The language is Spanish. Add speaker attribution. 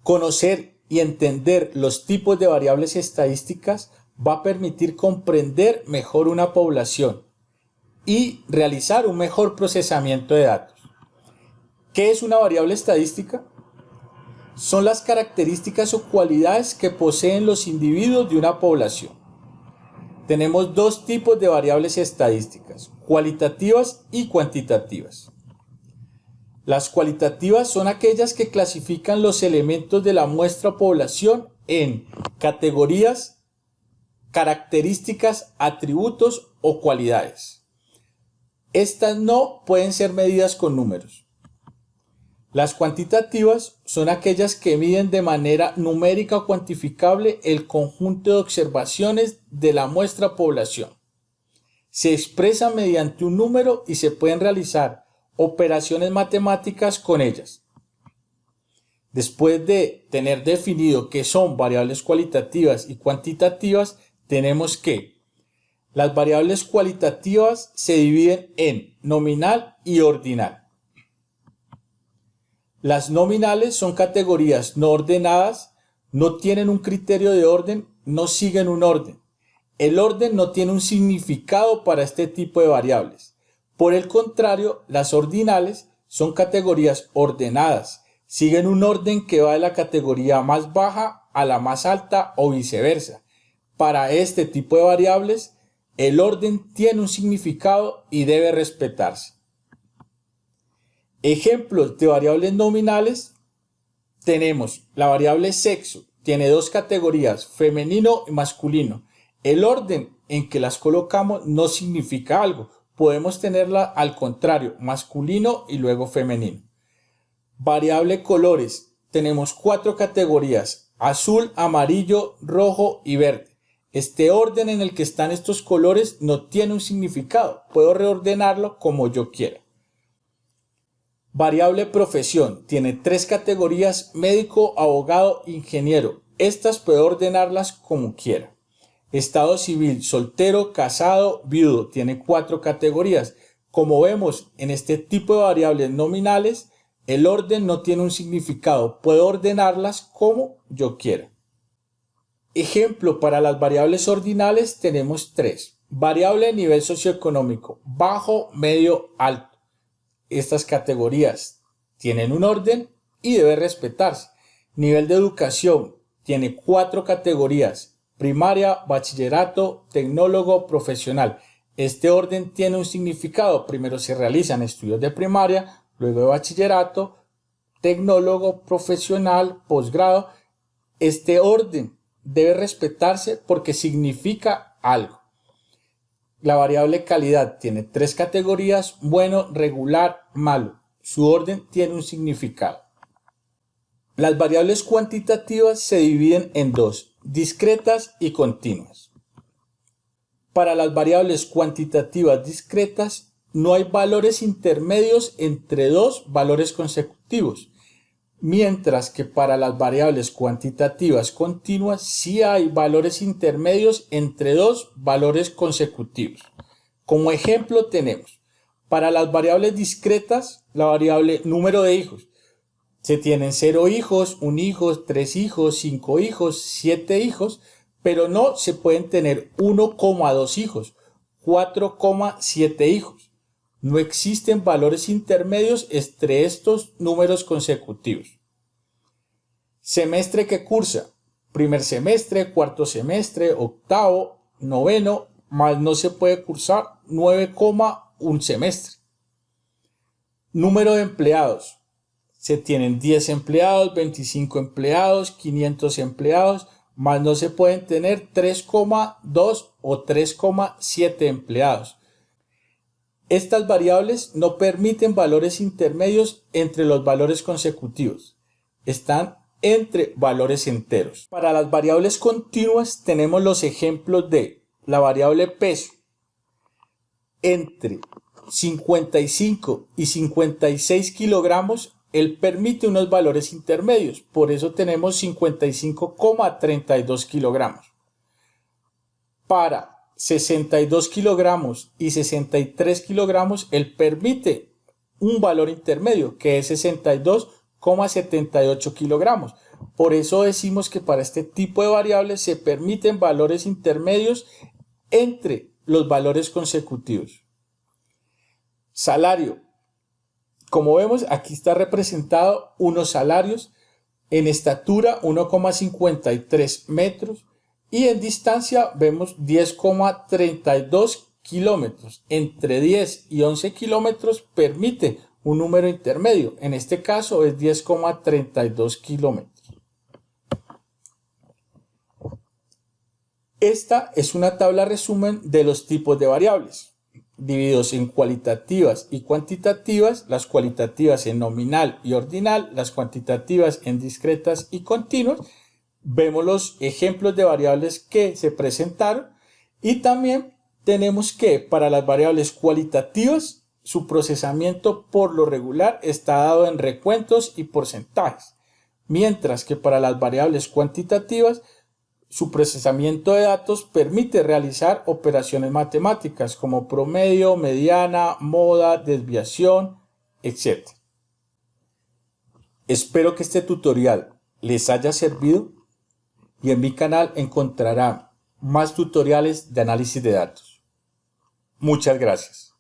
Speaker 1: Conocer y entender los tipos de variables estadísticas va a permitir comprender mejor una población y realizar un mejor procesamiento de datos. ¿Qué es una variable estadística? Son las características o cualidades que poseen los individuos de una población. Tenemos dos tipos de variables estadísticas, cualitativas y cuantitativas. Las cualitativas son aquellas que clasifican los elementos de la muestra o población en categorías, características, atributos o cualidades. Estas no pueden ser medidas con números. Las cuantitativas son aquellas que miden de manera numérica o cuantificable el conjunto de observaciones de la muestra o población. Se expresan mediante un número y se pueden realizar operaciones matemáticas con ellas. Después de tener definido qué son variables cualitativas y cuantitativas, tenemos que las variables cualitativas se dividen en nominal y ordinal. Las nominales son categorías no ordenadas, no tienen un criterio de orden, no siguen un orden. El orden no tiene un significado para este tipo de variables. Por el contrario, las ordinales son categorías ordenadas, siguen un orden que va de la categoría más baja a la más alta o viceversa. Para este tipo de variables, el orden tiene un significado y debe respetarse. Ejemplos de variables nominales: tenemos la variable sexo, tiene dos categorías, femenino y masculino. El orden en que las colocamos no significa algo. Podemos tenerla al contrario, masculino y luego femenino. Variable colores, tenemos 4 categorías, azul, amarillo, rojo y verde. Este orden en el que están estos colores no tiene un significado, puedo reordenarlo como yo quiera. Variable profesión, tiene 3 categorías, médico, abogado, ingeniero. Estas puedo ordenarlas como quiera. Estado civil, soltero, casado, viudo, tiene 4 categorías. Como vemos en este tipo de variables nominales, el orden no tiene un significado, puedo ordenarlas como yo quiera. Ejemplo, para las variables ordinales tenemos 3. Variable de nivel socioeconómico, bajo, medio, alto. Estas categorías tienen un orden y debe respetarse. Nivel de educación, tiene 4 categorías. Primaria, bachillerato, tecnólogo, profesional. Este orden tiene un significado. Primero se realizan estudios de primaria, luego de bachillerato, tecnólogo, profesional, posgrado. Este orden debe respetarse porque significa algo. La variable calidad tiene 3 categorías, bueno, regular, malo. Su orden tiene un significado. Las variables cuantitativas se dividen en 2, discretas y continuas. Para las variables cuantitativas discretas no hay valores intermedios entre 2 valores consecutivos, mientras que para las variables cuantitativas continuas sí hay valores intermedios entre 2 valores consecutivos. Como ejemplo tenemos, para las variables discretas, la variable número de hijos. Se tienen 0 hijos, 1 hijo, 3 hijos, 5 hijos, 7 hijos, pero no se pueden tener 1,2 hijos, 4,7 hijos. No existen valores intermedios entre estos números consecutivos. Semestre que cursa, primer semestre, cuarto semestre, octavo, noveno, más no se puede cursar 9,1 semestre. Número de empleados. Se tienen 10 empleados, 25 empleados, 500 empleados, más no se pueden tener 3,2 o 3,7 empleados. Estas variables no permiten valores intermedios entre los valores consecutivos. Están entre valores enteros. Para las variables continuas tenemos los ejemplos de la variable peso. Entre 55 y 56 kilogramos, él permite unos valores intermedios, por eso tenemos 55,32 kilogramos. Para 62 kilogramos y 63 kilogramos, él permite un valor intermedio, que es 62,32 3,78 kilogramos. Por eso decimos que para este tipo de variables se permiten valores intermedios entre los valores consecutivos. Salario. Como vemos, aquí está representado unos salarios en estatura 1,53 metros y en distancia vemos 10,32 kilómetros. Entre 10 y 11 kilómetros permite un número intermedio. En este caso es 10,32 kilómetros. Esta es una tabla resumen de los tipos de variables. Divididos en cualitativas y cuantitativas, las cualitativas en nominal y ordinal, las cuantitativas en discretas y continuas. Vemos los ejemplos de variables que se presentaron y también tenemos que para las variables cualitativas su procesamiento por lo regular está dado en recuentos y porcentajes, mientras que para las variables cuantitativas su procesamiento de datos permite realizar operaciones matemáticas como promedio, mediana, moda, desviación, etc. Espero que este tutorial les haya servido y en mi canal encontrarán más tutoriales de análisis de datos. Muchas gracias.